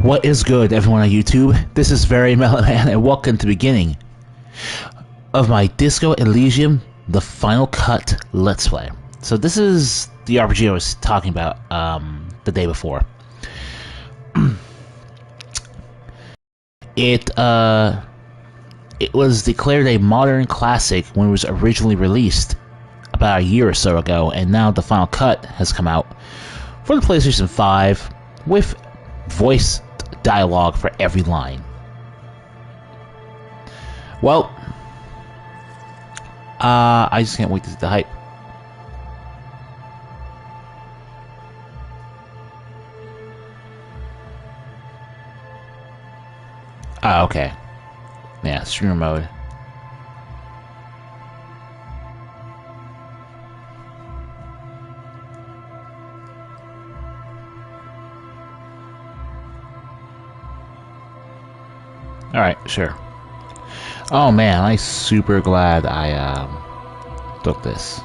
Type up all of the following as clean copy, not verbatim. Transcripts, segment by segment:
What is good, everyone on YouTube? This is Very Mellow Man, and welcome to the beginning of my Disco Elysium, the Final Cut Let's Play. So this is the RPG I was talking about the day before. It was declared a modern classic when it was originally released about a year or so ago, and now the Final Cut has come out for the PlayStation 5 with voice dialogue for every line. Well, I just can't wait to see the hype. Oh, okay. Yeah, streamer mode. Alright, sure. Oh man, I'm super glad I took this.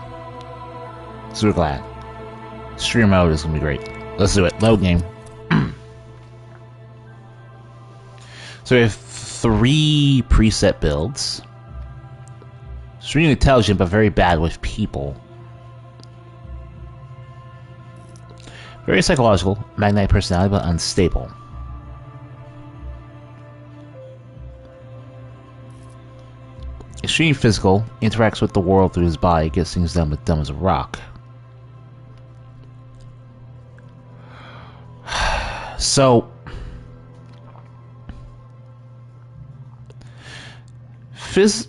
Super glad. Stream mode is gonna be great. Let's do it. Load game. So we have 3 preset builds. Extremely intelligent but very bad with people. Very psychological, magnetic personality but unstable. Extremely physical, interacts with the world through his body, gets things done but dumb as a rock. So,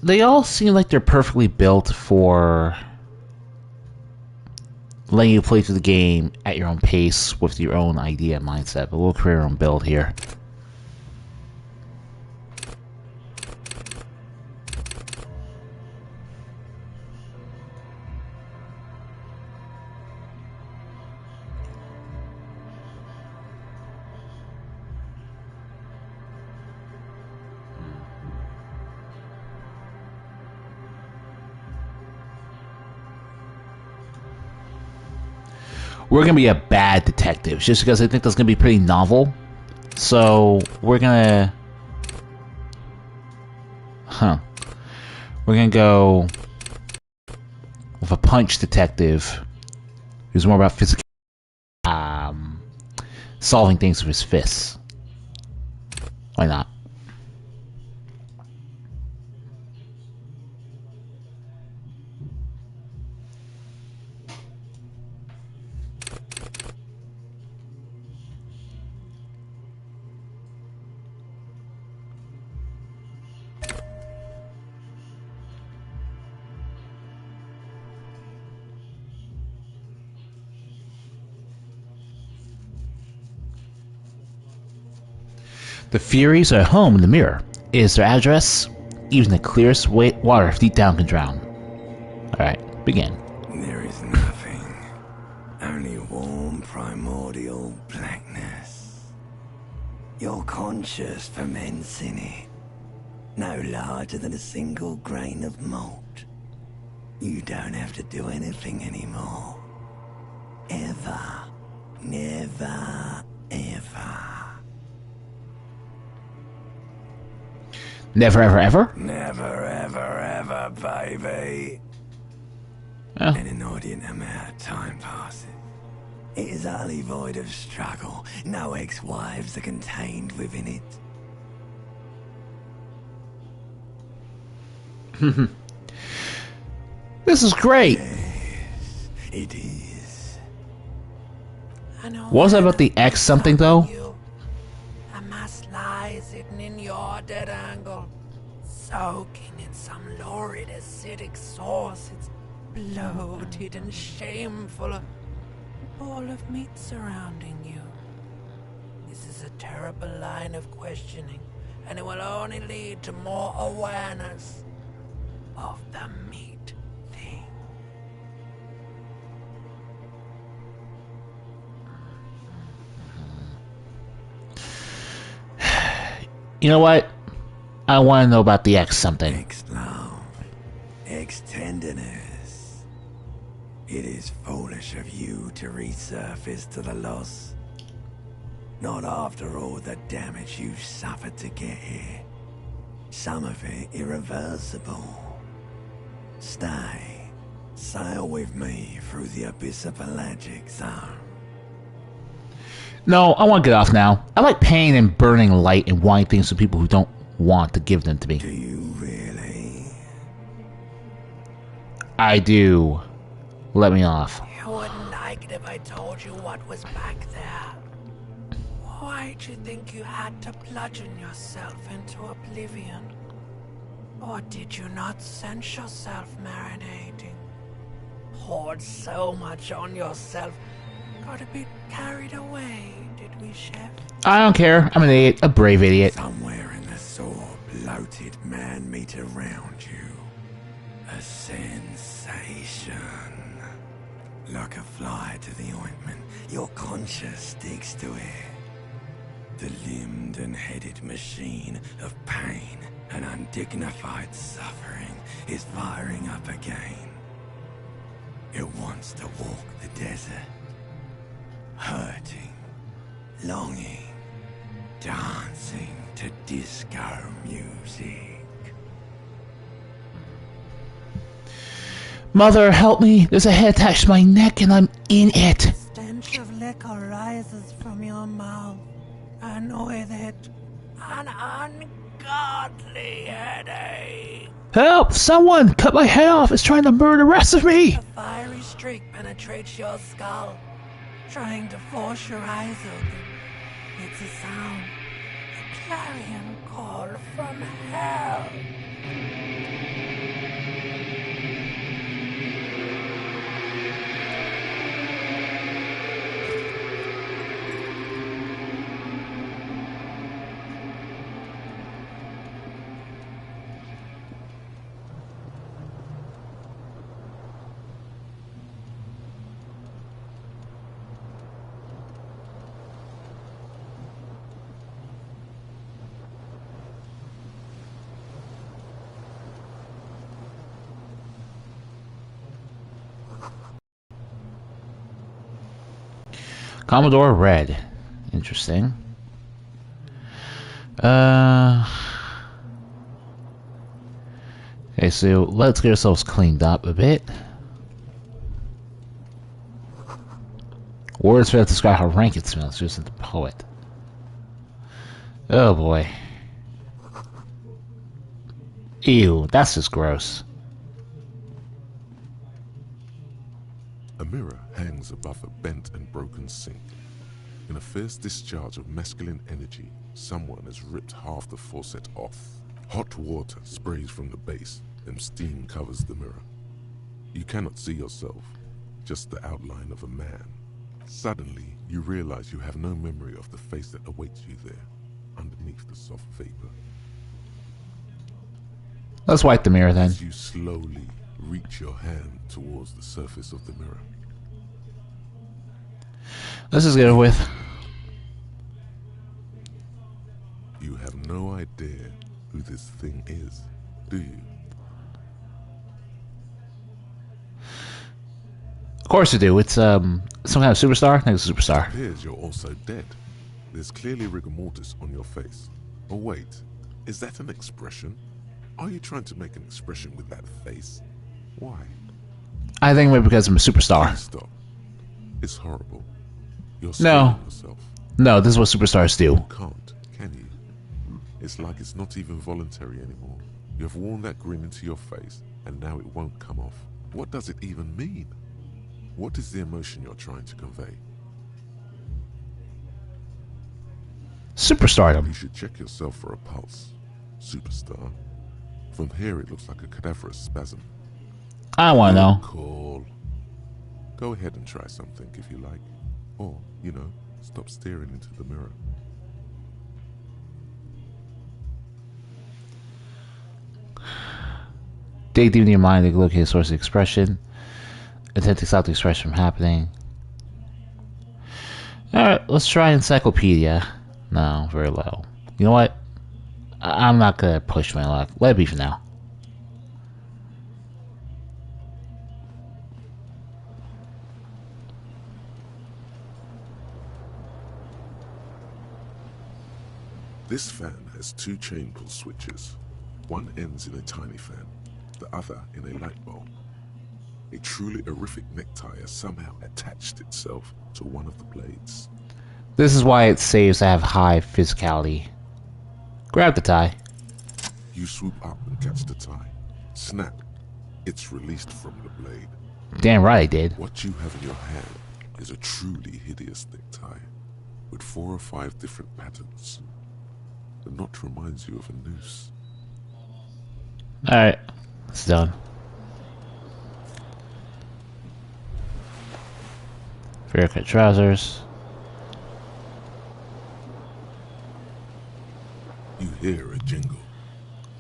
they all seem like they're perfectly built for letting you play through the game at your own pace with your own idea and mindset, but we'll create our own build here. We're gonna be a bad detective, just because I think that's gonna be pretty novel. So we're gonna, we're gonna go with a punch detective, who's more about physical, solving things with his fists. Why not? The Furies are home in the mirror. Is their address? Even the clearest water deep down can drown. Alright, begin. There is nothing. Only warm primordial blackness. Your conscious ferments in it. No larger than a single grain of malt. You don't have to do anything anymore. Ever. Never, ever. Never ever ever? Never ever ever, baby. Oh. An inordinate amount of time passes. It is utterly void of struggle. No ex-wives are contained within it. This is great. Yes, it is. What was that about the X something though? I must lie sitting in your dead angle, soaking in some lurid acidic sauce. It's bloated and shameful. A ball of meat surrounding you. This is a terrible line of questioning, and it will only lead to more awareness of the meat thing. You know what? I want to know about the X something. Ex-love. Ex-tenderness. It is foolish of you to resurface to the loss. Not after all the damage you've suffered to get here. Some of it irreversible. Stay. Sail with me through the abyss of pelagic zone. No, I want to get off now. I like paying and burning light and wanting things from people who don't want to give them to me. Do you really? I do. Let me off. You wouldn't like it if I told you what was back there. Why'd you think you had to bludgeon yourself into oblivion? Or did you not sense yourself marinating? Poured so much on yourself. Got a bit carried away, did we, Chef? I don't care. I'm an idiot. A brave idiot. Somewhere in the sore, bloated man meat around you. A sensation. Like a fly to the ointment, your conscience sticks to it. The limbed and headed machine of pain and undignified suffering is firing up again. It wants to walk the desert. Hurting, longing, dancing to disco music. Mother, help me. There's a head attached to my neck and I'm in it. The stench of liquor rises from your mouth, and with it, an ungodly headache. Help! Someone! Cut my head off! It's trying to murder the rest of me! A fiery streak penetrates your skull, trying to force your eyes open. It's a sound, a clarion call from hell. Commodore Red. Interesting. Okay, so let's get ourselves cleaned up a bit. Words fail to describe how rank it smells, just like the poet. Oh boy. Ew, that's just gross. A mirror hangs above a bent and broken sink. In a fierce discharge of masculine energy, someone has ripped half the faucet off. Hot water sprays from the base, and steam covers the mirror. You cannot see yourself, just the outline of a man. Suddenly, you realize you have no memory of the face that awaits you there, underneath the soft vapor. Let's wipe the mirror then. As you slowly reach your hand towards the surface of the mirror, Let's just get it with. you have no idea who this thing is, do you? Of course you do. It's some kind of superstar. I think it's a superstar. It appears you're also dead. There's clearly rigor mortis on your face. Oh wait, is that an expression? Are you trying to make an expression with that face? Why? I think maybe because I'm a superstar. Please stop. It's horrible. You're No. scaring yourself. No, this is what superstars do. You can't, can you? It's like it's not even voluntary anymore. You have worn that grin into your face, and now it won't come off. What does it even mean? What is the emotion you're trying to convey? Superstardom. You should check yourself for a pulse, superstar. From here it looks like a cadaverous spasm. I want to know. Cool. Go ahead and try something if you like. Or, you know, stop staring into the mirror. Dig deep in your mind to locate the source of the expression. Attempt to stop the expression from happening. Alright, let's try encyclopedia. No, very low. You know what? I'm not gonna push my luck. Let it be for now. This fan has two chain pull switches. One ends in a tiny fan, the other in a light bulb. A truly horrific necktie has somehow attached itself to one of the blades. This is why it saves to have high physicality. Grab the tie. You swoop up and catch the tie. Snap. It's released from the blade. Damn right I did. What you have in your hand is a truly hideous necktie, with 4 or 5 different patterns. The knot reminds you of a noose. Alright, it's done. Fair cut trousers. You hear a jingle.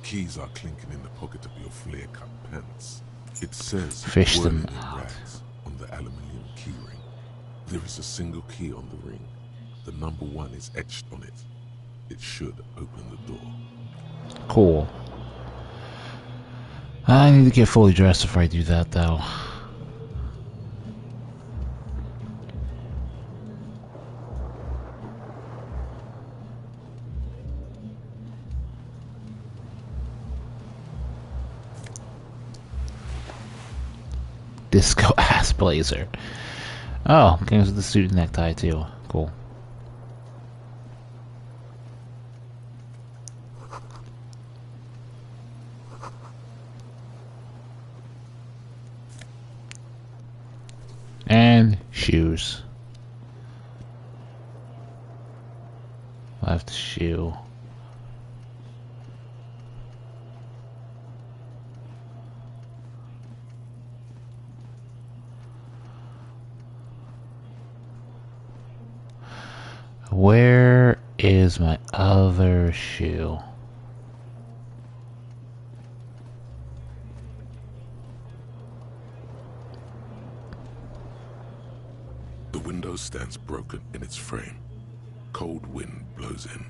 Keys are clinking in the pocket of your flare-cut pants. It says Fish them "Whirling in out." rags on the aluminium keyring. There is a single key on the ring. The number 1 is etched on it. It should open the door. Cool. I need to get fully dressed before I do that, though. Disco ass blazer. Oh, comes with the suit and necktie too. Cool. And shoes. Left shoe. Where is my other shoe? The window stands broken in its frame. Cold wind blows in.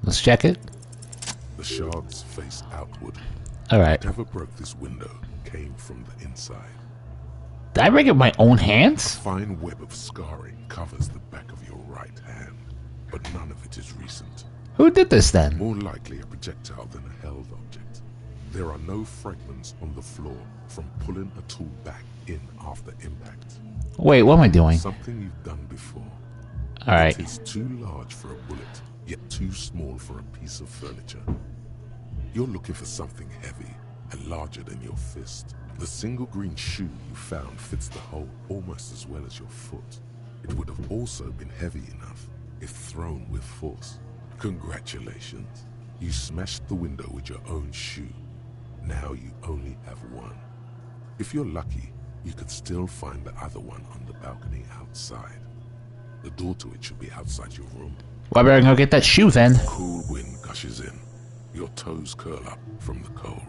Let's check it. The shards face outward. Alright. Whatever broke this window came from the inside. Did I break it with my own A hands? fine web of scarring covers the back of your right hand, but none of it is recent. Who did this then? More likely a projectile than a held object. There are no fragments on the floor from pulling a tool back in after impact. Wait, what am I doing? Something you've done before. Alright. It is too large for a bullet, yet too small for a piece of furniture. You're looking for something heavy and larger than your fist. The single green shoe you found fits the hole almost as well as your foot. It would have also been heavy enough if thrown with force. Congratulations. You smashed the window with your own shoe. Now you only have one. If you're lucky, you could still find the other one on the balcony outside. The door to it should be outside your room. Well, I better go get that shoe then. Cool wind gushes in. Your toes curl up from the cold.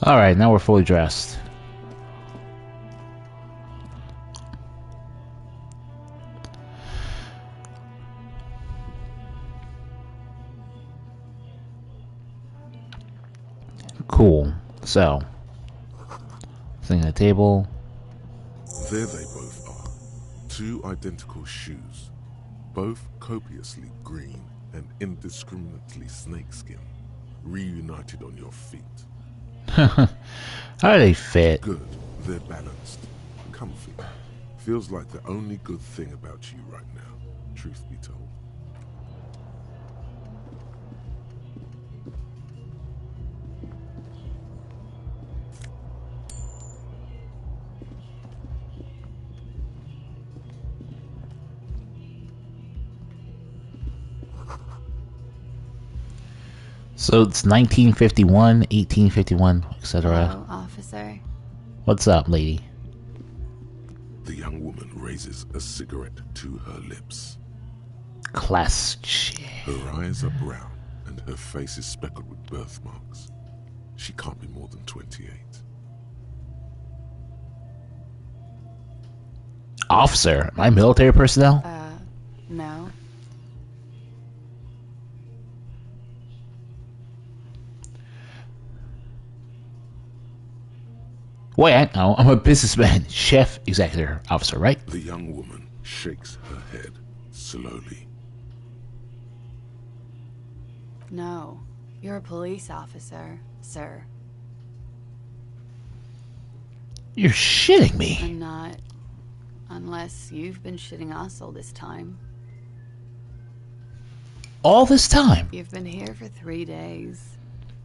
Alright, now we're fully dressed. Cool. So, thing on the table. There they both are. 2 identical shoes. Both copiously green and indiscriminately snakeskin. Reunited on your feet. How do they fit? Good. They're balanced. Comfy. Feels like the only good thing about you right now, truth be told. So it's 1951, 1851, etc. Hello, officer. What's up, lady? The young woman raises a cigarette to her lips. Class shit. Her eyes are brown and her face is speckled with birthmarks. She can't be more than 28. Officer, am I military personnel? No. Wait, I know. I'm a businessman, chef, executive officer, right? The young woman shakes her head slowly. No. You're a police officer, sir. You're shitting me. I'm not. Unless you've been shitting us all this time. All this time? You've been here for 3 days.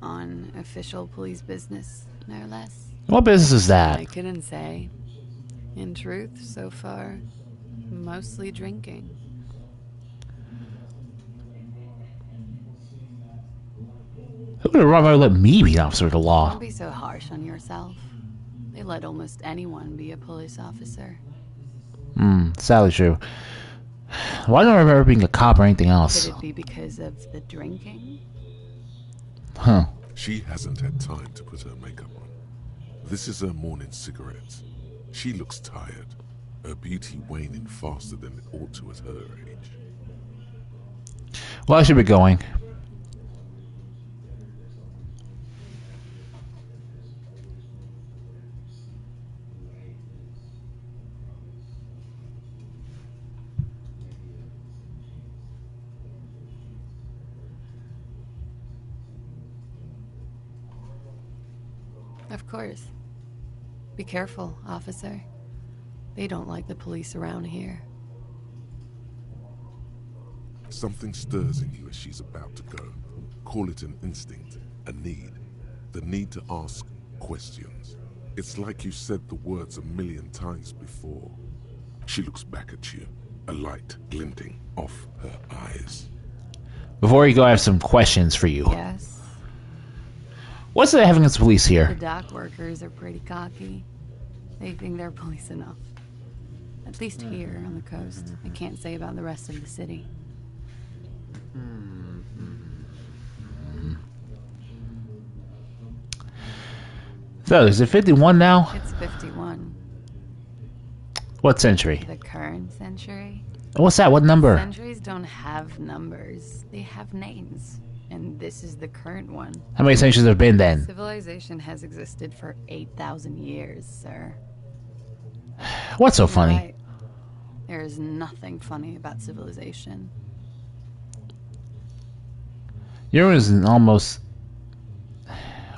On official police business, no less. What business is that? I couldn't say. In truth, so far, mostly drinking. Who would have rather let me be an officer of the law? Don't be so harsh on yourself. They let almost anyone be a police officer. Sadly true. Why don't I remember being a cop or anything Could else? it be because of the drinking? Huh. She hasn't had time to put her makeup on. This is her morning cigarette. She looks tired, her beauty waning faster than it ought to at her age. Well, I should be going. Of course. Be careful, officer. They don't like the police around here. Something stirs in you as she's about to go. Call it an instinct, a need. The need to ask questions. It's like you said the words a million times before. She looks back at you, a light glinting off her eyes. Before you go, I have some questions for you. Yes. What's it having against the police The here? dock workers are pretty cocky. They think they're police enough. At least here on the coast. I can't say about the rest of the city. So, is it 51 now? It's 51. What century? The current century? What's that? What number? Centuries don't have numbers. They have names. And this is the current one. How many centuries have been then? Civilization has existed for 8,000 years, sir. What's so You're funny? right. There is nothing funny about civilization. Yours is almost...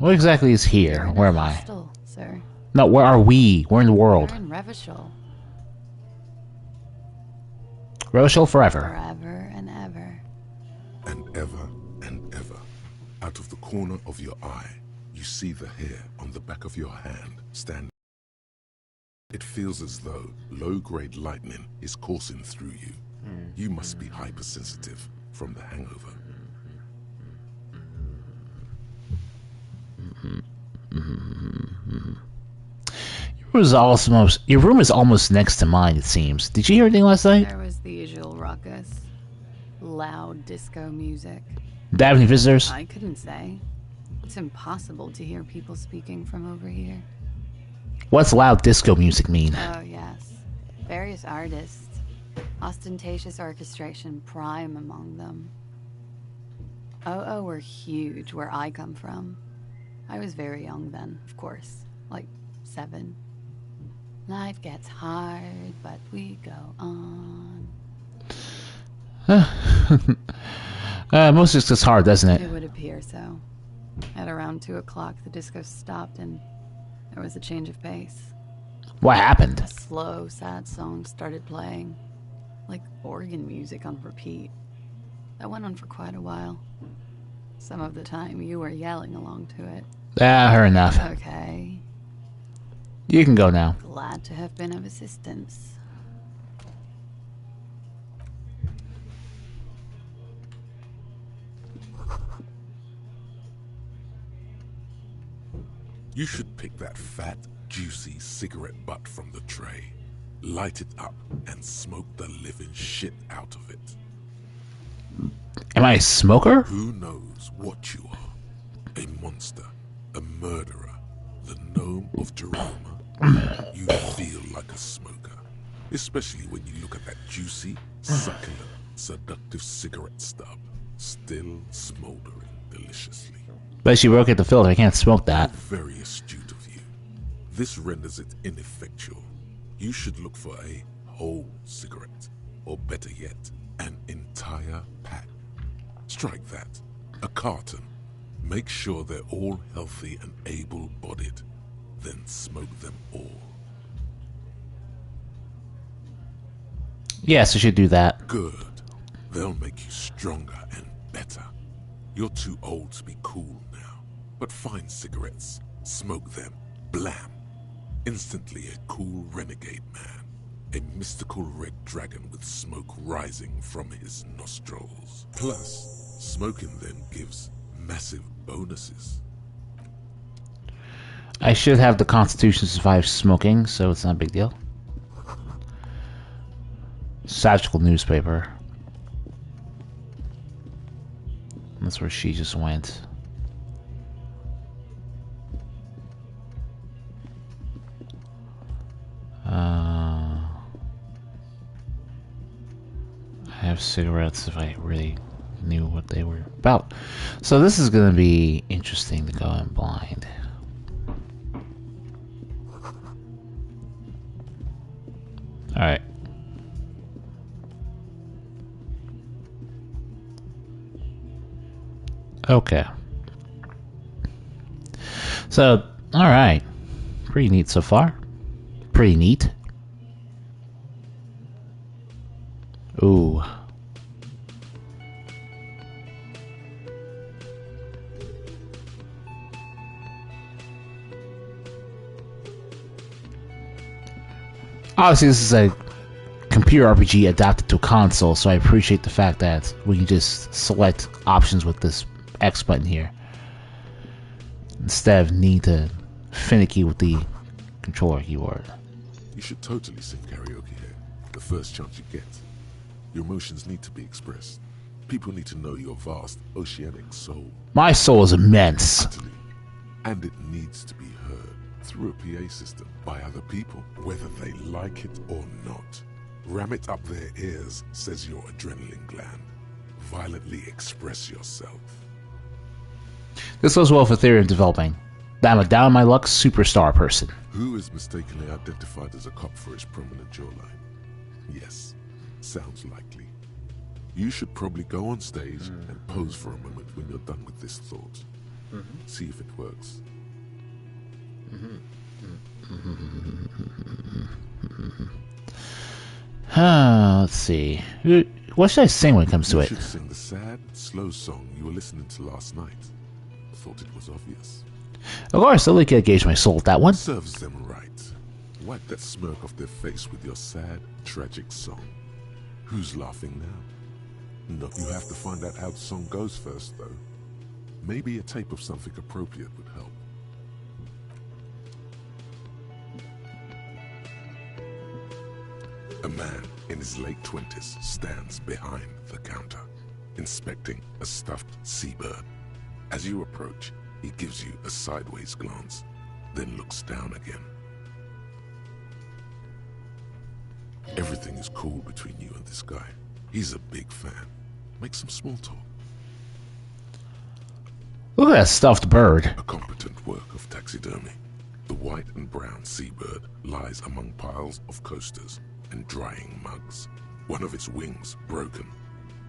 What exactly is You're here? in Where a am I? hostel, sir. No, where are we? Where in the world? You're in Revachol. Rochelle forever. Forever and ever. And ever and ever, out of the corner of your eye, you see the hair on the back of your hand stand. It feels as though low-grade lightning is coursing through you. You must be hypersensitive from the hangover. Your room is almost next to mine, it seems. Did you hear anything last night? There was the usual ruckus. Loud disco music. Did I have any visitors? I couldn't say. It's impossible to hear people speaking from over here. What's loud disco music mean? Oh, yes. Various artists. Ostentatious orchestration prime among them. Oh, were huge where I come from. I was very young then, of course. Like 7. Life gets hard, but we go on. Most it's just hard, doesn't It it? would appear so. At around 2 o'clock, the disco stopped and there was a change of pace. What happened? A slow, sad song started playing, like organ music on repeat. That went on for quite a while. Some of the time, you were yelling along to it. Ah, heard enough. Okay. You can go now. Glad to have been of assistance. You should pick that fat, juicy cigarette butt from the tray, light it up, and smoke the living shit out of it. Am I a smoker? Who knows what you are? A monster, a murderer, the gnome of Jeroma. You feel like a smoker, especially when you look at that juicy, succulent, seductive cigarette stub, still smoldering deliciously. But she broke at the filter. I can't smoke that. Very astute of you. This renders it ineffectual. You should look for a whole cigarette, or better yet, an entire pack. Strike that. A carton. Make sure they're all healthy and able-bodied. Then smoke them all. Yes, I should do that. Good. They'll make you stronger and better. You're too old to be cool now. But find cigarettes, smoke them, blam. Instantly a cool renegade man. A mystical red dragon with smoke rising from his nostrils. Plus, smoking them gives massive bonuses. I should have the constitution to survive smoking, so it's not a big deal. Satirical newspaper. That's where she just went. I have cigarettes if I really knew what they were about. So this is going to be interesting to go in blind. Alright. Okay. So, alright. Pretty neat so far. Pretty neat. Ooh. Obviously, this is a computer RPG adapted to a console, so I appreciate the fact that we can just select options with this X button here instead of needing to finicky with the controller keyboard. You should totally sing karaoke here, the first chance you get. Your emotions need to be expressed. People need to know your vast, oceanic soul. My soul is immense. Utterly. And it needs to be heard through a PA system by other people, whether they like it or not. Ram it up their ears, says your adrenaline gland. Violently express yourself. This goes well for theory of developing. I'm a down my luck superstar person. Who is mistakenly identified as a cop for his prominent jawline? Yes, sounds likely. You should probably go on stage and pose for a moment when you're done with this thought. See if it works. Let's see. What should I sing when it comes to You it? should sing the sad, slow song you were listening to last night. Thought it was obvious. Of course, I'll gauge my soul with that one. Serves them right. Wipe that smirk off their face with your sad, tragic song. Who's laughing now? No, you have to find out how the song goes first, though. Maybe a tape of something appropriate would help. A man in his late 20s stands behind the counter, inspecting a stuffed seabird. As you approach, he gives you a sideways glance, then looks down again. Everything is cool between you and this guy. He's a big fan. Make some small talk. Look at that stuffed bird. A competent work of taxidermy. The white and brown seabird lies among piles of coasters and drying mugs. One of its wings broken.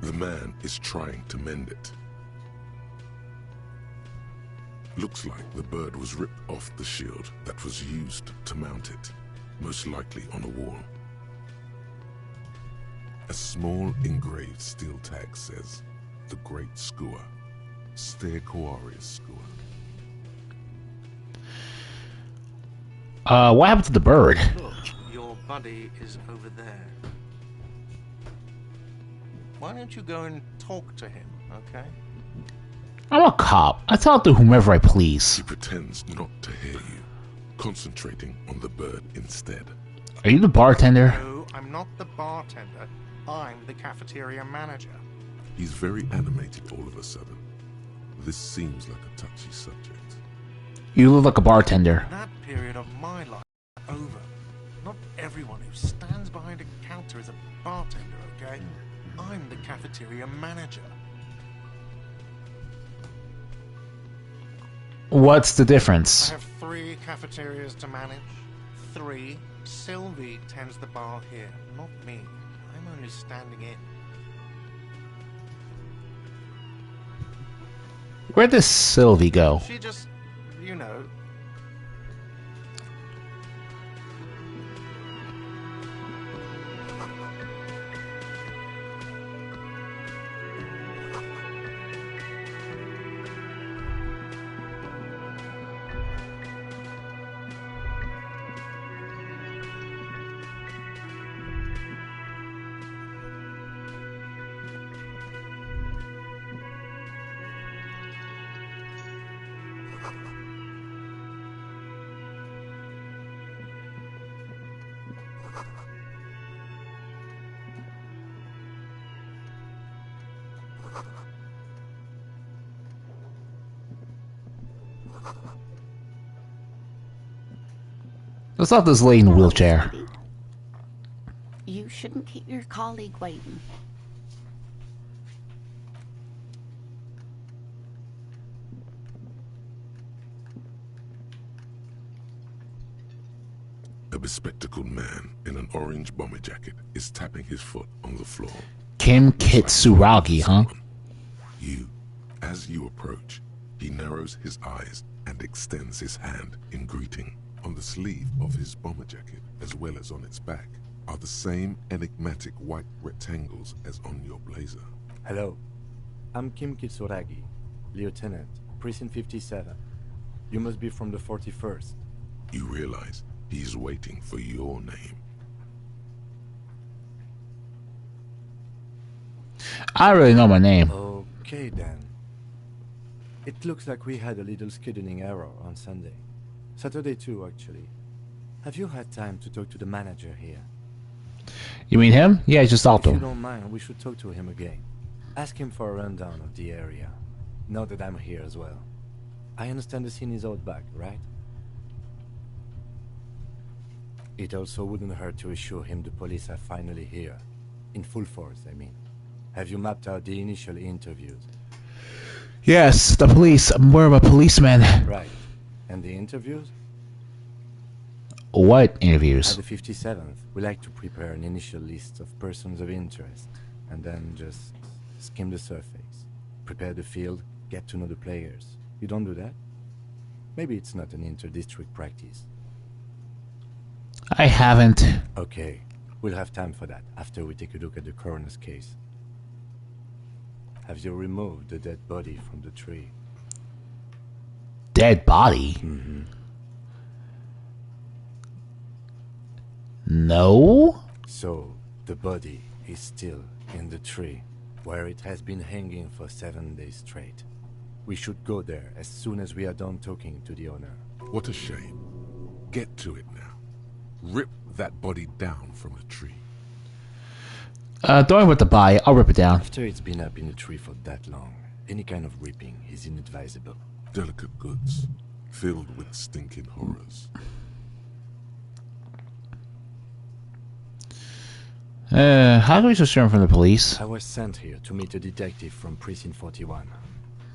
The man is trying to mend it. Looks like the bird was ripped off the shield that was used to mount it, most likely on a wall. A small engraved steel tag says, "The Great Skua, Ste Koari's Skua." What happened to the bird? Look, your buddy is over there. Why don't you go and talk to him, okay? I'm a cop. I talk to whomever I please. He pretends not to hear you, concentrating on the bird instead. Are you the bartender? No, I'm not the bartender. I'm the cafeteria manager. He's very animated all of a sudden. This seems like a touchy subject. You look like a bartender. That period of my life is over. Not everyone who stands behind a counter is a bartender, okay? I'm the cafeteria manager. What's the I difference? have 3 cafeterias to manage. 3. Sylvie tends the bar here, not me. I'm only standing in. Where does Sylvie go? She just, you know. Let's not this lady in a wheelchair. You shouldn't keep your colleague waiting. A bespectacled man in an orange bomber jacket is tapping his foot on the floor. Kim Kitsuragi, huh? As you approach, he narrows his eyes and extends his hand in greeting. On the sleeve of his bomber jacket, as well as on its back, are the same enigmatic white rectangles as on your blazer. Hello, I'm Kim Kitsuragi, Lieutenant, Precinct 57. You must be from the 41st. You realize he's waiting for your name. I really know my name. Okay then. It looks like we had a little scheduling error on Sunday. Saturday too, actually. Have you had time to talk to the manager here? You mean him? Yeah, I just talked to If you him. don't mind, we should talk to him again. Ask him for a rundown of the area. Now that I'm here as well. I understand the scene is out back, right? It also wouldn't hurt to assure him the police are finally here. In full force, I mean. Have you mapped out the initial interviews? Yes, the police. I'm more of a policeman. Right. And the interviews? What At interviews? the 57th, we like to prepare an initial list of persons of interest, and then just skim the surface. Prepare the field, get to know the players. You don't do that? Maybe it's not an inter-district practice. I haven't. Okay, we'll have time for that after we take a look at the coroner's case. Have you removed the dead body from the tree? Dead body? Mm-hmm. No? So, the body is still in the tree, where it has been hanging for 7 days straight. We should go there as soon as we are done talking to the owner. What a shame. Get to it now. Rip that body down from the tree. Don't worry about the body. I'll rip it down. After it's been up in the tree for that long, any kind of ripping is inadvisable. Delicate goods, filled with stinking horrors. How do we secure him from the police? I was sent here to meet a detective from Precinct 41.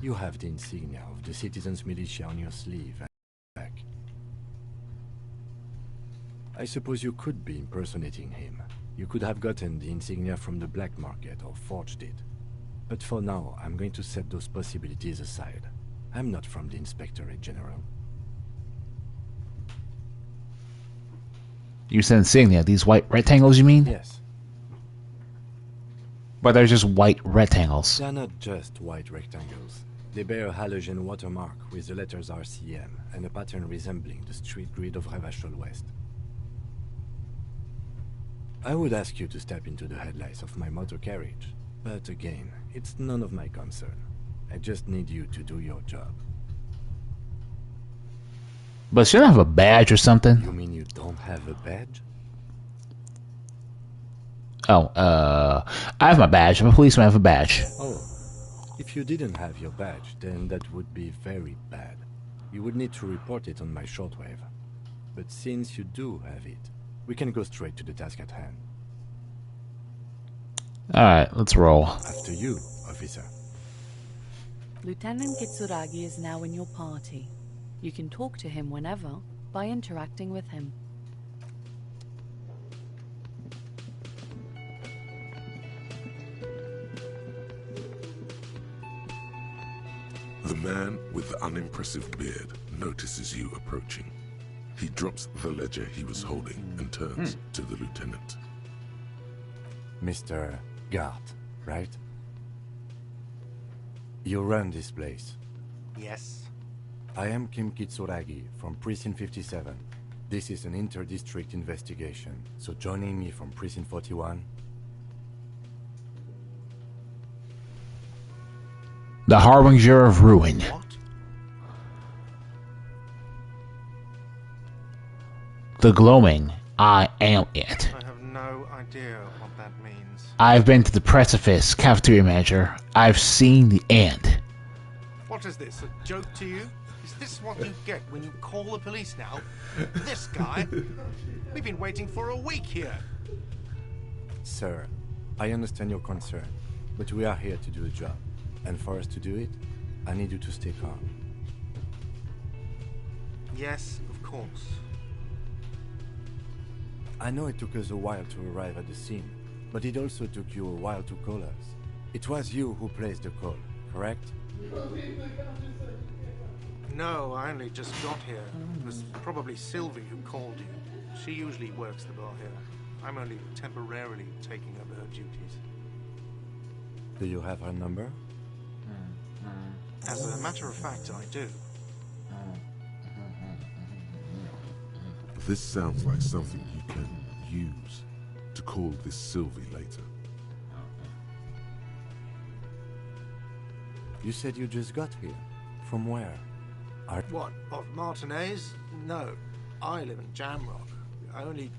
You have the insignia of the Citizens Militia on your sleeve and back. I suppose you could be impersonating him. You could have gotten the insignia from the black market or forged it. But for now, I'm going to set those possibilities aside. I'm not from the Inspectorate General. You said insignia. These white rectangles, you mean? Yes, But they're just white rectangles. they are not just white rectangles. They bear a halogen watermark with the letters RCM and a pattern resembling the street grid of Revachol West. I would ask you to step into the headlights of my motor carriage, but again, it's none of my concern. I just need you to do your job. But shouldn't I have a badge or something? You mean you don't have a badge? Oh, I have my badge. I'm a policeman. I have a badge. Oh, if you didn't have your badge, then that would be very bad. You would need to report it on my shortwave. But since you do have it, we can go straight to the task at hand. Alright, let's roll. After you, officer. Lieutenant Kitsuragi is now in your party. You can talk to him whenever by interacting with him. The man with the unimpressive beard notices you approaching. He drops the ledger he was holding and turns to the lieutenant. Mr. Gart, right? You run this place. Yes. I am Kim Kitsuragi from Precinct 57. This is an inter-district investigation, so joining me from Precinct 41... The Harbinger of Ruin. What? The Gloaming. I am it. I have no idea what that means. I've been to the precipice, cafeteria manager. I've seen the end. What is this, a joke to you? Is this what you get when you call the police now? This guy? We've been waiting for a week here. Sir, I understand your concern, but we are here to do the job. And for us to do it, I need you to stay calm. Yes, of course. I know it took us a while to arrive at the scene, but it also took you a while to call us. It was you who placed the call, correct? No, I only just got here. It was probably Sylvie who called you. She usually works the bar here. I'm only temporarily taking over her duties. Do you have her number? As a matter of fact, I do. This sounds like something you can use to call this Sylvie later. You said you just got here. From where? What, of Martinez? No, I live in Jamrock. I only...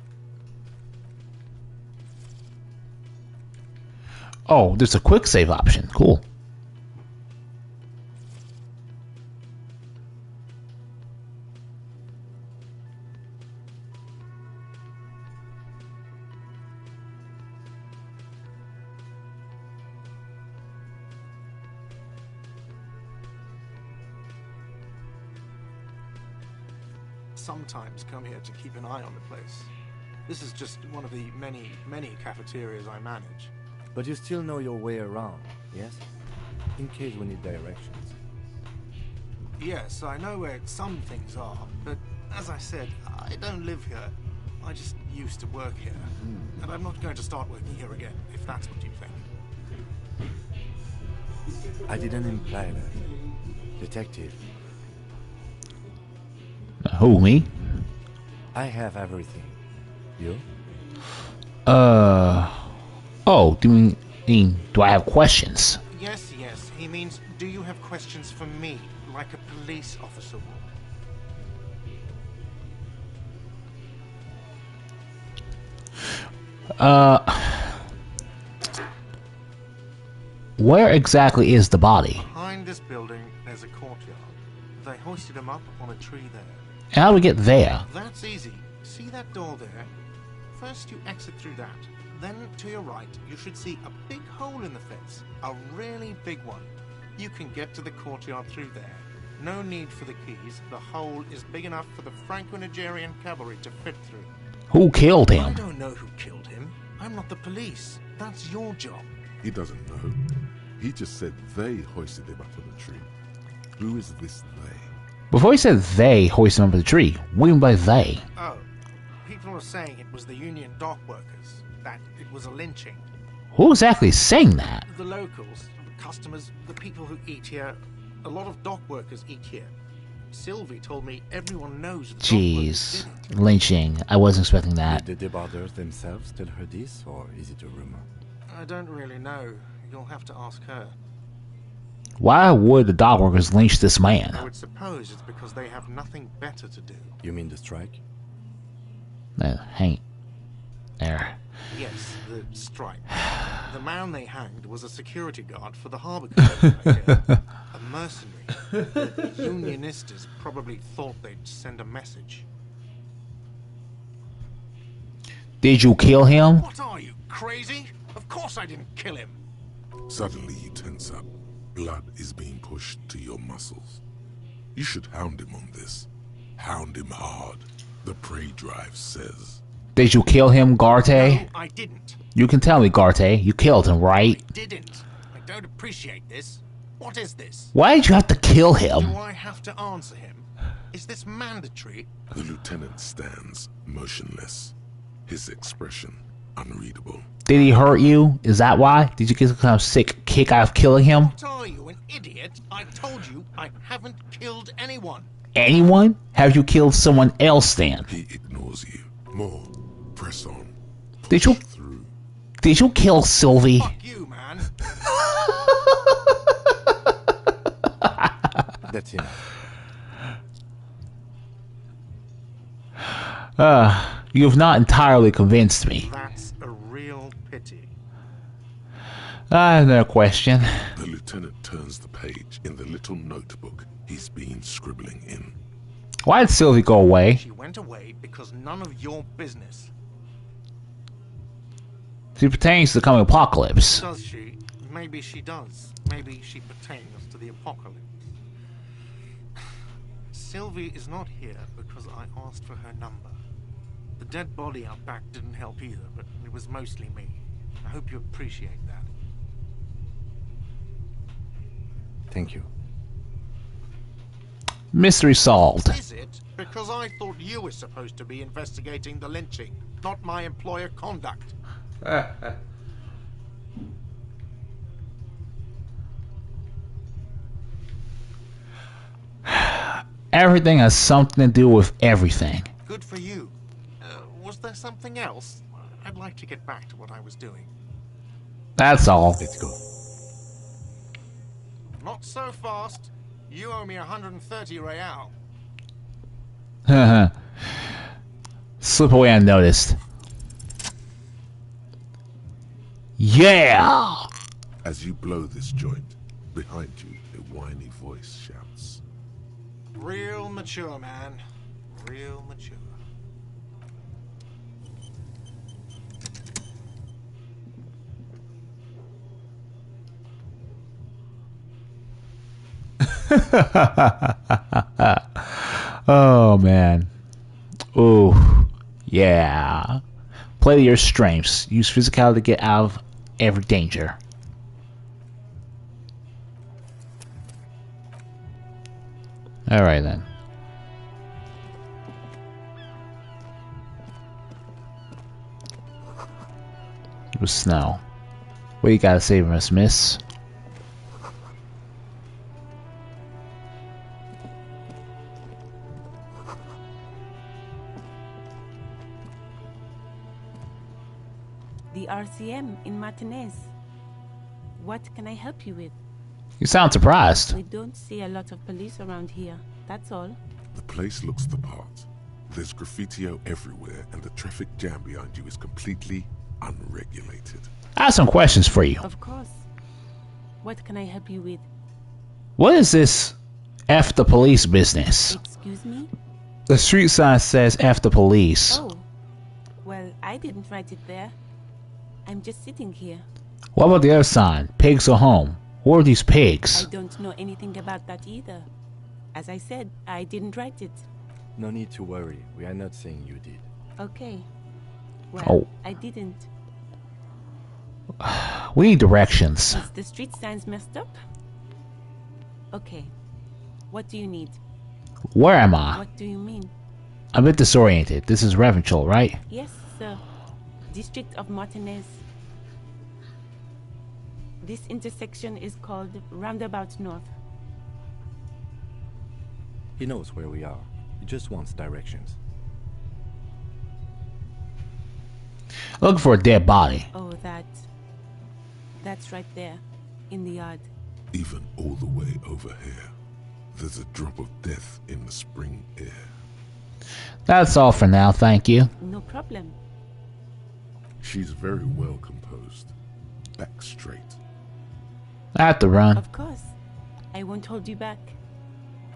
Oh, there's a quick save option. Cool. sometimes come here to keep an eye on the place. This is just one of the many cafeterias I manage. But you still know your way around, yes? In case we need directions. Yes, I know where some things are, but as I said, I don't live here. I just used to work here. And I'm not going to start working here again, if that's what you think. I didn't imply that. Detective. Who, me? I have everything. You? Oh, do you mean, do I have questions? Yes. He means, do you have questions for me, like a police officer would? Where exactly is the body? Behind this building, there's a courtyard. They hoisted him up on a tree there. How do we get there? That's easy. See that door there? First you exit through that. Then, to your right, you should see a big hole in the fence. A really big one. You can get to the courtyard through there. No need for the keys. The hole is big enough for the Franco-Nigerian cavalry to fit through. Who killed I him? don't know who killed him. I'm not the police. That's your job. He doesn't know. He just said they hoisted him up on the tree. Who is this they? Before he said they hoisted him up the tree, what do you mean by they? Oh, people are saying it was the union dock workers. That it was a lynching. Who exactly is saying that? The locals, the customers, the people who eat here. A lot of dock workers eat here. Sylvie told me everyone knows the dock workers Jeez. did it. Lynching. I wasn't expecting that. Did the debarders themselves tell her this, or is it a rumor? I don't really know. You'll have to ask her. Why would the dog workers lynch this I man? would suppose it's because they have nothing better to do. You mean the strike? Hang there. Yes, the strike. The man they hanged was a security guard for the harbour company, I hear. A mercenary. The Unionistas probably thought they'd send a message. Did you kill him? What are you, crazy? Of course I didn't kill him. Suddenly you tense up. Blood is being pushed to your muscles. You should hound him on this. Hound him hard. The prey drive says. Did you kill him, Garte? No, I didn't. You can tell me, Garte. You killed him, right? Didn't. I don't appreciate this. What is this? Why did you have to kill Do him? I have to answer him? Is this mandatory? The lieutenant stands motionless. His expression unreadable. Did he hurt you? Is that why? Did you get some kind of sick kick out of killing him? What are you, an idiot? I told you I haven't killed anyone. Anyone? Have you killed someone else then? He ignores you. More. Press on. Did you- Push through. Did you kill Sylvie? Fuck you, man. That's enough. You have not entirely convinced me. That's a real pity. I have another question. The lieutenant turns the page in the little notebook he's been scribbling in. Why did Sylvie go away? She went away because none of your business. She pertains to the coming apocalypse. Does she? Maybe she does. Maybe she pertains to the apocalypse. Sylvie is not here because I asked for her number. The dead body out back didn't help either, but it was mostly me. I hope you appreciate that. Thank you. Mystery solved. Is it? Because I thought you were supposed to be investigating the lynching, not my employer conduct. Everything has something to do with everything. Good for you. Was there something else? I'd like to get back to what I was doing. That's all. Let's go. Not so fast. You owe me 130 real. Slip away unnoticed. Yeah! As you blow this joint, behind you, a whiny voice shouts. Real mature, man. Real mature. Oh, man. Ooh. Yeah. Play to your strengths. Use physicality to get out of every danger. Alright then. It was snow. What you gotta say, Miss? The RCM in Martinez. What can I help you with? You sound surprised. We don't see a lot of police around here, that's all. The place looks the part. There's graffiti everywhere, and the traffic jam behind you is completely unregulated. I have some questions for you. Of course. What can I help you with? What is this F the police business? Excuse me? The street sign says F the police. Oh. Well, I didn't write it there. I'm just sitting here. What about the other sign? Pigs are home. Who are these I pigs? don't know anything about that either. As I said, I didn't write it. No need to worry. We are not saying you did. Okay. Well, Oh. I didn't. We need directions. Is the street signs messed up? Okay. What do you need? Where am I? What do you mean? I'm a bit disoriented. This is Reventral, right? Yes, sir. District of Martinez. This intersection is called Roundabout North. He knows where we are. He just wants directions. Looking for a dead body. Oh, that's right there, in the yard. Even all the way over here, there's a drop of death in the spring air. That's all for now, thank you. No problem. She's very well composed. Back straight. I have to run. Of course. I won't hold you back.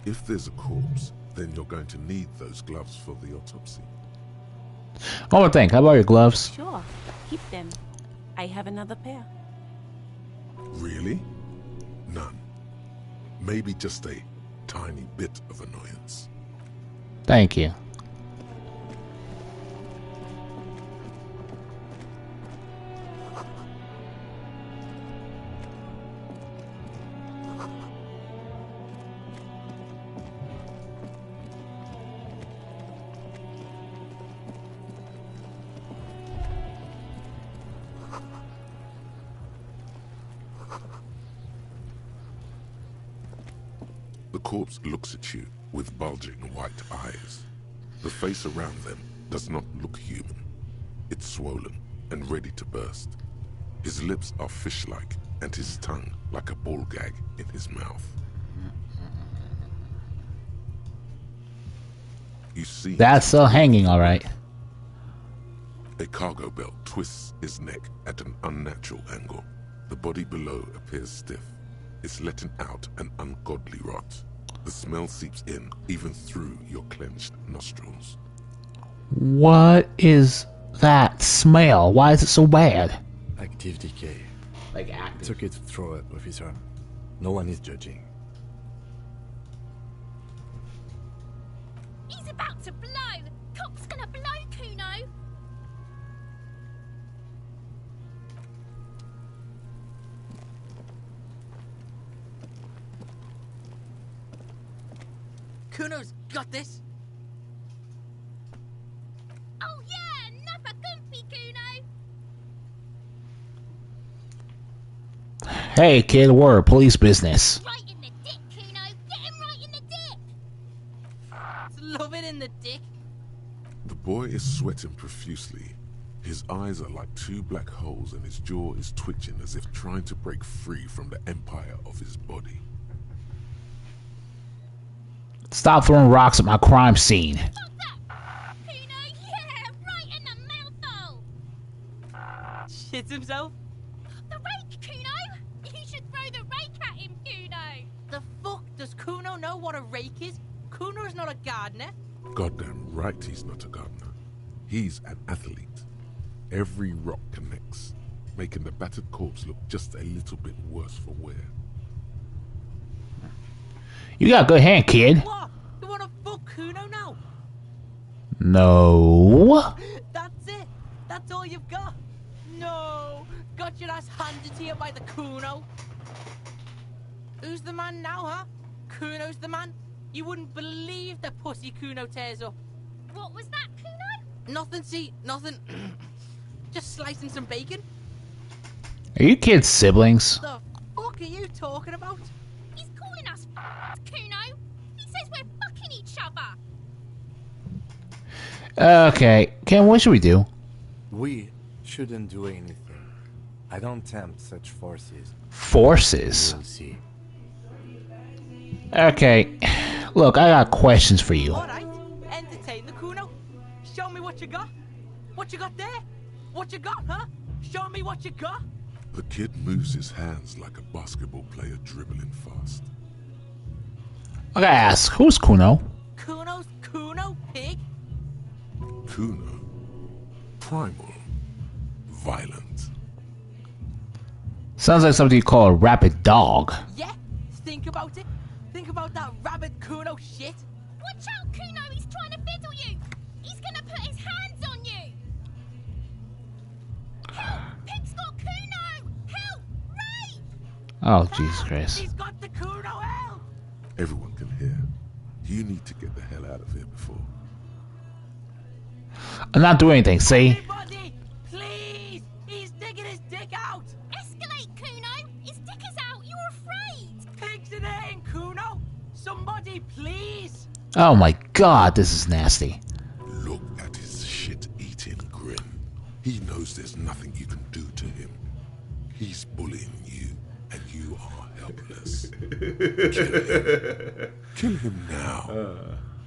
If there's a corpse, then you're going to need those gloves for the autopsy. One more thing, how about your gloves? Sure. Keep them. I have another pair. Really? None. Maybe just a tiny bit of annoyance. Thank you. The corpse looks at you with bulging white eyes. The face around them does not look human. It's swollen and ready to burst. His lips are fish-like and his tongue like a ball gag in his mouth. You see... That's still hanging, alright. A cargo belt twists his neck at an unnatural angle. The body below appears stiff. It's letting out an ungodly rot. The smell seeps in even through your clenched nostrils. What is that smell? Why is it so bad? Active decay. Like active. It's okay to throw it, officer. No one is judging. He's about to blow! Cop's gonna blow, Kuno! Kuno's got this. Oh yeah, another gumpy, Kuno! Hey kid, we're a police business. Right in the dick, Kuno! Get him right in the dick! Love it in the dick. The boy is sweating profusely. His eyes are like two black holes and his jaw is twitching as if trying to break free from the empire of his body. Stop throwing rocks at my crime scene. Fuck that! Kuno, yeah! Right in the mouthhole! Shits himself. The rake, Kuno! You should throw the rake at him, Kuno! The fuck does Kuno know what a rake is? Kuno's not a gardener. Goddamn right he's not a gardener. He's an athlete. Every rock connects, making the battered corpse look just a little bit worse for wear. You got a good hand, kid. What? You wanna fuck Kuno now? No. That's it. That's all you've got. No. Got your ass handed to you by the Kuno. Who's the man now, huh? Kuno's the man. You wouldn't believe the pussy Kuno tears up. What was that, Kuno? Nothing, see, nothing. Just slicing some bacon. Are you kids siblings? The fuck are you talking about? He's calling us Kuno. He says we're fucking each other. Okay, Ken, what should we do? We shouldn't do anything. I don't tempt such forces. Forces? We'll see. Okay, look, I got questions for you. Alright, entertain the Kuno. Show me what you got. What you got there? What you got, huh? Show me what you got. The kid moves his hands like a basketball player dribbling fast. I gotta ask, who's Kuno? Kuno's Kuno, pig? Kuno. Primal. Violent. Sounds like something you call a rabid dog. Yeah, think about it. Think about that rabbit Kuno shit. Watch out, Kuno! He's trying to fiddle you! He's gonna put his hands on you! Help! Pig's got Kuno! Help! Rape! Oh, Jesus Christ. He's got the Kuno, help! Everyone can hear. You need to get the hell out of here before. I'm not doing anything, see? Everybody, please! He's digging his dick out! Escalate, Kuno! His dick is out! You're afraid! Pigs in here, Kuno! Somebody, please! Oh my god, this is nasty. Look at his shit-eating grin. He knows there's nothing you can do to him. He's bullying you, and you are helpless. Kill him now.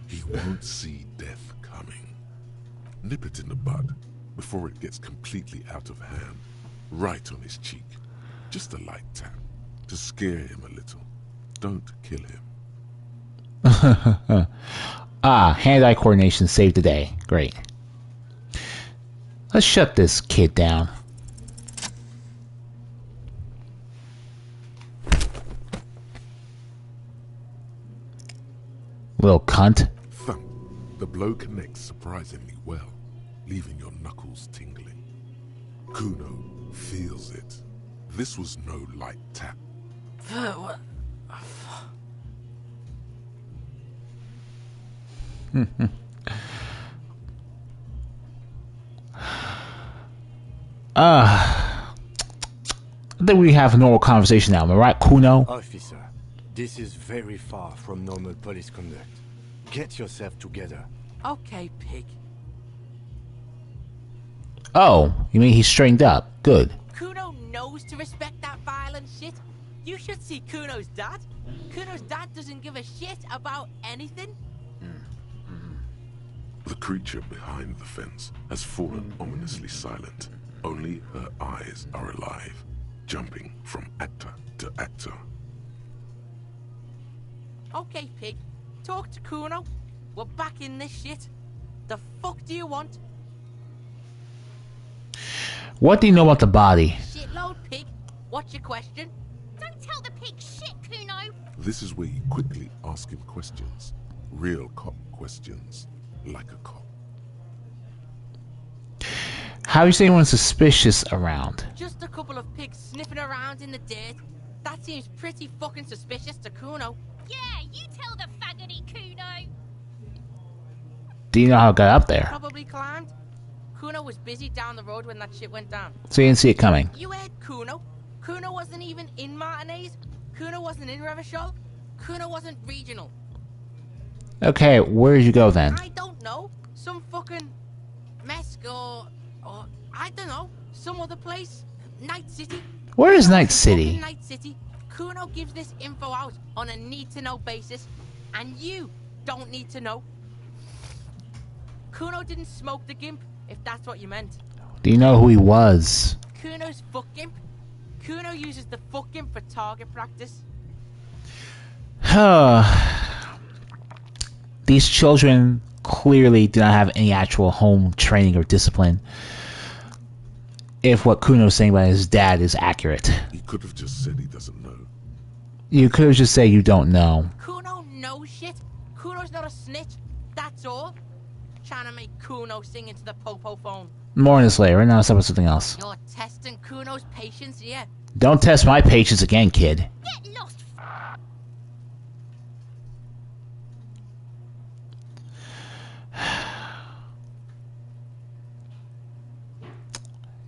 He won't see death coming. Nip it in the bud before it gets completely out of hand. Right on his cheek. Just a light tap to scare him a little. Don't kill him. Hand-eye coordination saved the day. Great. Let's shut this kid down. Little cunt. Thump. The blow connects surprisingly well, leaving your knuckles tingling. Kuno feels it. This was no light tap. What? I think we have a normal conversation now, am I right, Kuno? Officer, this is very far from normal police conduct. Get yourself together. Okay, pig. Oh, you mean he's straightened up? Good. Kuno knows to respect that violent shit. You should see Kuno's dad. Kuno's dad doesn't give a shit about anything. The creature behind the fence has fallen ominously silent. Only her eyes are alive, jumping from actor to actor. Okay, pig. Talk to Kuno. We're back in this shit. The fuck do you want? What do you know about the body? Shitload, pig. What's your question? Don't tell the pig shit, Kuno. This is where you quickly ask him questions. Real cop questions. Like a cop. How you say anyone's suspicious around? Just a couple of pigs sniffing around in the dirt. That seems pretty fucking suspicious to Kuno. Yeah, you tell the faggoty, Kuno. Do you know how it got up there? Probably climbed. Kuno was busy down the road when that shit went down. So you didn't see it coming? You heard Kuno. Kuno wasn't even in Martinez. Kuno wasn't in Revachol. Kuno wasn't regional. Okay, where did you go then? I don't know. Some fucking Mesk or I don't know. Some other place. Night City. Where is Kuno's Night in City? fucking Night City. Kuno gives this info out on a need-to-know basis, and you don't need to know. Kuno didn't smoke the gimp, if that's what you meant. Do you know who he was? Kuno's fuck gimp. Kuno uses the fuck gimp for target practice. These children clearly do not have any actual home training or discipline. If what Kuno's saying about his dad is accurate. He could have just said he doesn't know. You could have just said you don't know. Kuno knows shit. Kuno's not a snitch. That's all. Trying to make Kuno sing into the popo phone. More on this later. Right now, let's talk about something else. You're testing Kuno's patience here. Don't test my patience again, kid. Get lost.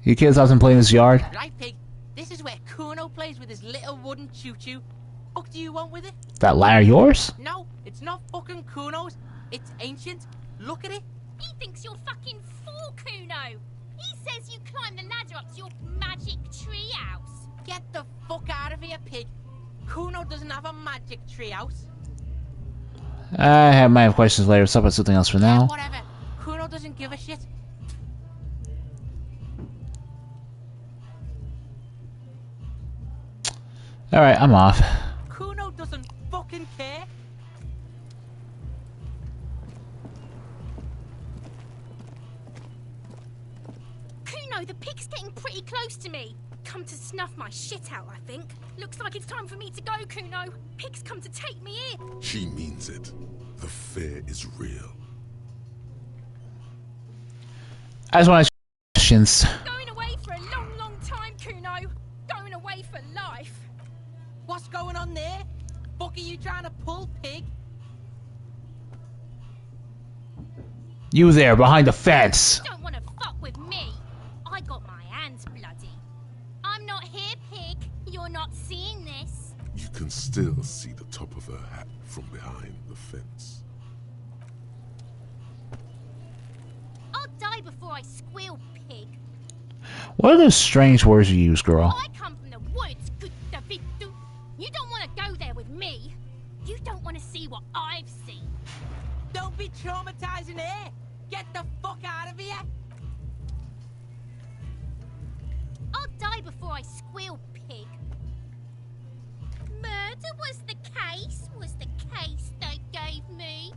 You kids often play in this yard? Right, pig. This is where Kuno plays with his little wooden choo-choo. What do you want with it? That ladder yours? No, it's not fucking Kuno's. It's ancient. Look at it. He thinks you're fucking fool, Kuno. He says you climb the ladder up to your magic treehouse. Get the fuck out of here, pig. Kuno doesn't have a magic treehouse. I might have questions later. Let's talk about something else for now. Whatever. Kuno doesn't give a shit. Alright, I'm off. Kuno doesn't fucking care. Kuno, the pig's getting pretty close to me. Come to snuff my shit out, I think. Looks like it's time for me to go, Kuno. Pig's come to take me in. She means it. The fear is real. I just want to questions. Going away for a long, long time, Kuno. Going away for life. What's going on there? Fuck are you trying to pull, pig? You there, behind the fence. Don't want to fuck with me. I got my hands bloody. I'm not here, pig. You're not seeing this. You can still see the top of her hat from behind the fence. I'll die before I squeal, pig. What are those strange words you use, girl? I come from the woods, good Davidu. You don't want to go there with me. You don't want to see what I've seen. Don't be traumatizing here. Get the fuck out of here. I'll die before I squeal, pig. Murder was the case they gave me.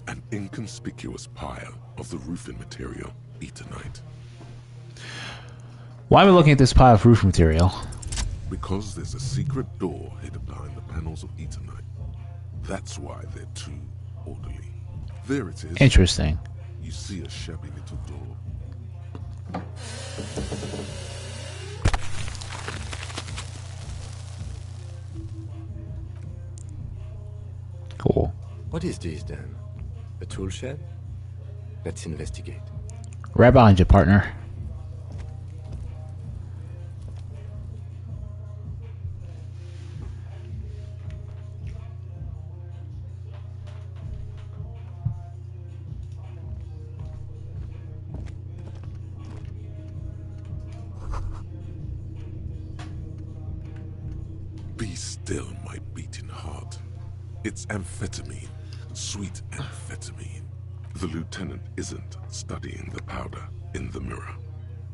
An inconspicuous pile of the roofing material, Eternite. Why am I looking at this pile of roof material? Because there's a secret door hidden behind the panels of Eternite. That's why they're too orderly. There it is. Interesting. You see a shabby little door. Cool. What is this then? A tool shed? Let's investigate. Right behind you, partner. Be still, my beating heart. It's amphetamine. Sweet amphetamine. The lieutenant isn't studying the powder in the mirror.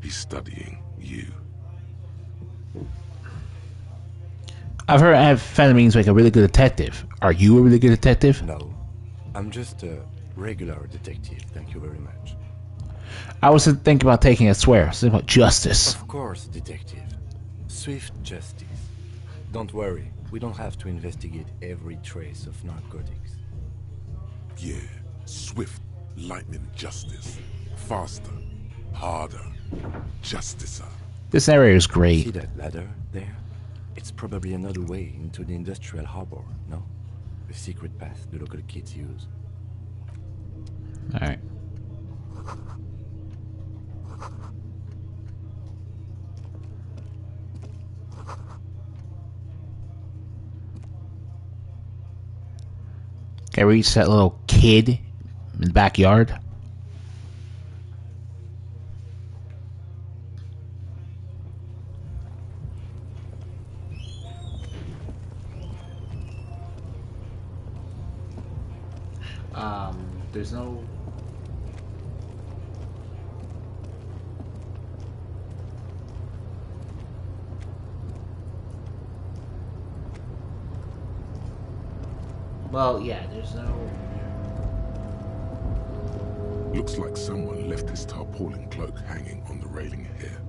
He's studying you. I've heard amphetamines make a really good detective. Are you a really good detective? No. I'm just a regular detective, thank you very much. I was thinking about taking a swear. Something about justice. Of course, detective. Swift justice. Don't worry, we don't have to investigate every trace of narcotics. Yeah, swift, lightning justice. Faster, harder, justicer. This area is great. See that ladder there? It's probably another way into the industrial harbor, no? A secret path the local kids use. Alright. Can I reach that little kid in the backyard? There's no... Well, yeah, there's no... Looks like someone left his tarpaulin cloak hanging on the railing here.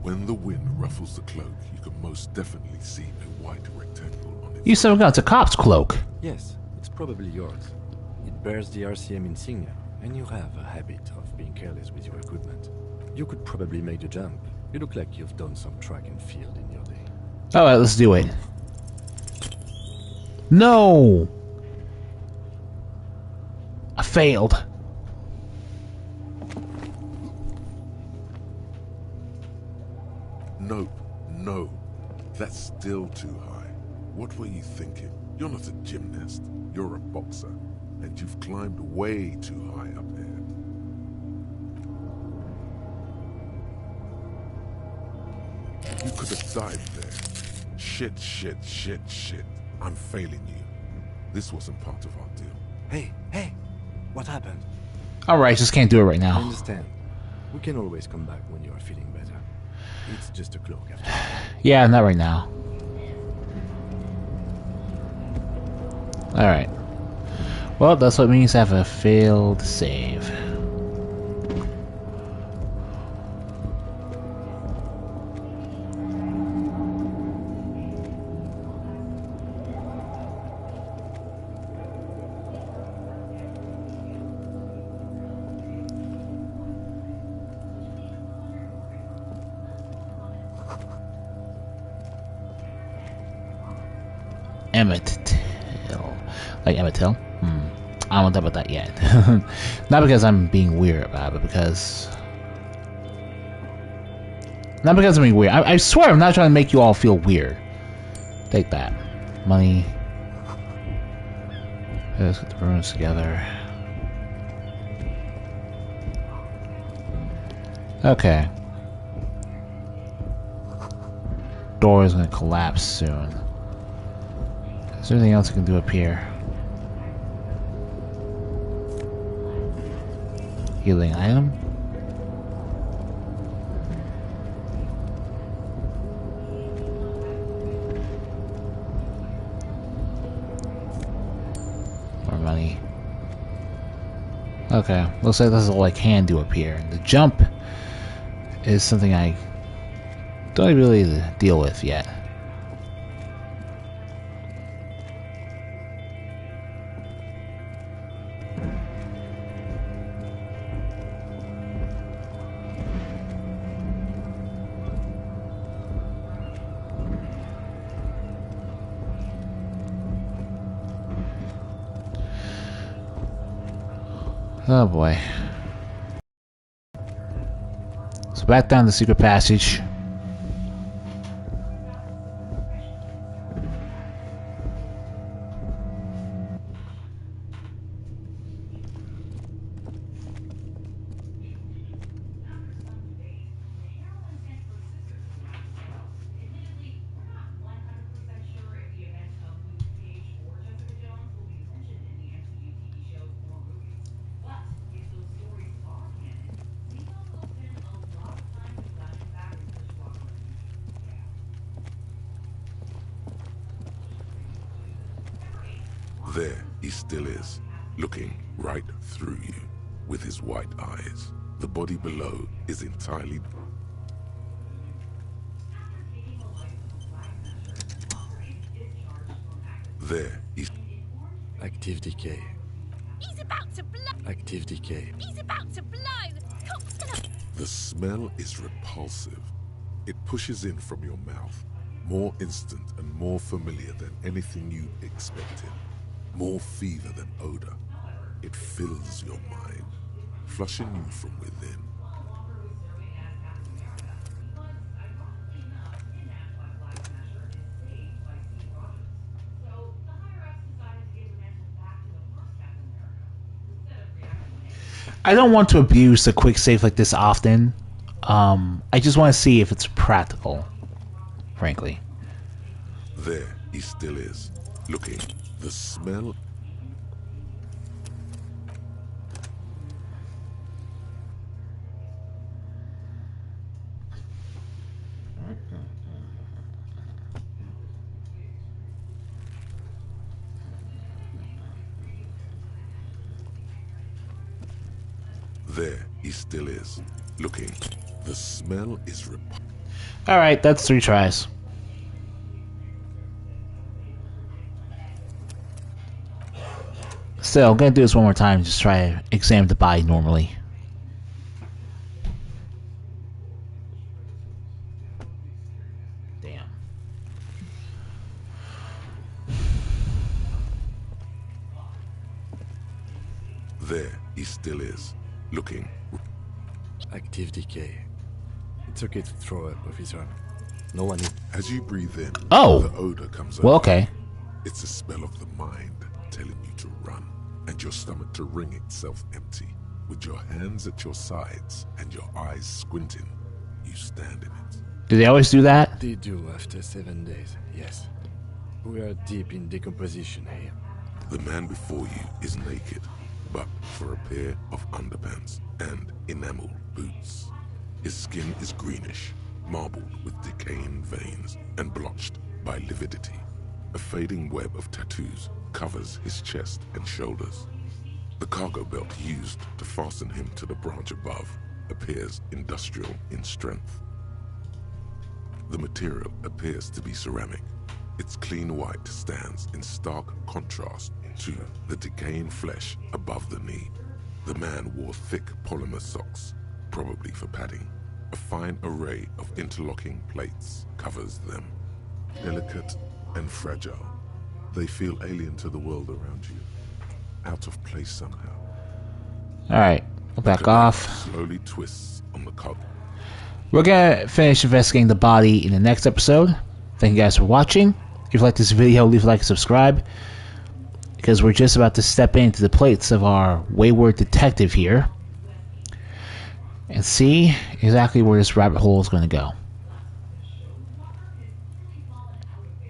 When the wind ruffles the cloak, you can most definitely see a white rectangle on it. You son of a gun, it's a cop's cloak. Yes, it's probably yours. It bears the RCM insignia, and you have a habit of being careless with your equipment. You could probably make the jump. You look like you've done some track and field in your day. Alright, let's do it. No! I failed. Nope, no. That's still too high. What were you thinking? You're not a gymnast. You're a boxer. And you've climbed way too high up there. You could have died there. Shit. I'm failing you. This wasn't part of our deal. Hey! What happened? Alright, just can't do it right I now. understand. We can always come back when you are feeling better. It's just a cloak after all. Yeah, not right now. Alright. Well, that's what means I have a failed save. Emmett Till. Like Emmett Till? I don't know about that yet. Not because I'm being weird about it, but because... Not because I'm being weird. I swear I'm not trying to make you all feel weird. Take that. Money. Let's get the ruins together. Okay. Door is gonna collapse soon. Is there anything else I can do up here? Healing item? More money. Okay, looks like this is all I can do up here. The jump is something I don't really deal with yet. Oh boy. So back down the secret passage. There he still is, looking right through you with his white eyes. The body below is entirely... There he's... Active decay. He's about to blow. Active decay. He's about to blow. Cops gonna... The smell is repulsive. It pushes in from your mouth, more instant and more familiar than anything you expected. More fever than odor. It fills your mind, flushing you from within. I don't want to abuse a quick save like this often. I just want to see if it's practical, frankly. There he still is, looking. The smell... There he still is, looking. The smell is Alright, that's 3 tries. Still, I'm gonna do this one more time, just try to examine the body normally. Damn. There he still is, looking. Active decay. It's okay to throw up, officer. No one... As you breathe in, Oh! the odor comes Well, over. okay. It's the smell of the mind telling you to run, and your stomach to wring itself empty. With your hands at your sides and your eyes squinting, you stand in it. Do they always do that? They do after 7 days, yes. We are deep in decomposition here. The man before you is naked, but for a pair of underpants and enamel boots. His skin is greenish, marbled with decaying veins and blotched by lividity. A fading web of tattoos covers his chest and shoulders. The cargo belt used to fasten him to the branch above appears industrial in strength. The material appears to be ceramic. Its clean white stands in stark contrast to the decaying flesh above the knee. The man wore thick polymer socks, probably for padding. A fine array of interlocking plates covers them, delicate and fragile. They feel alien to the world around you. Out of place somehow. Alright, back off. Slowly twists on the cog. We're gonna finish investigating the body in the next episode. Thank you guys for watching. If you like this video, leave a like and subscribe, because we're just about to step into the plates of our wayward detective here and see exactly where this rabbit hole is going to go.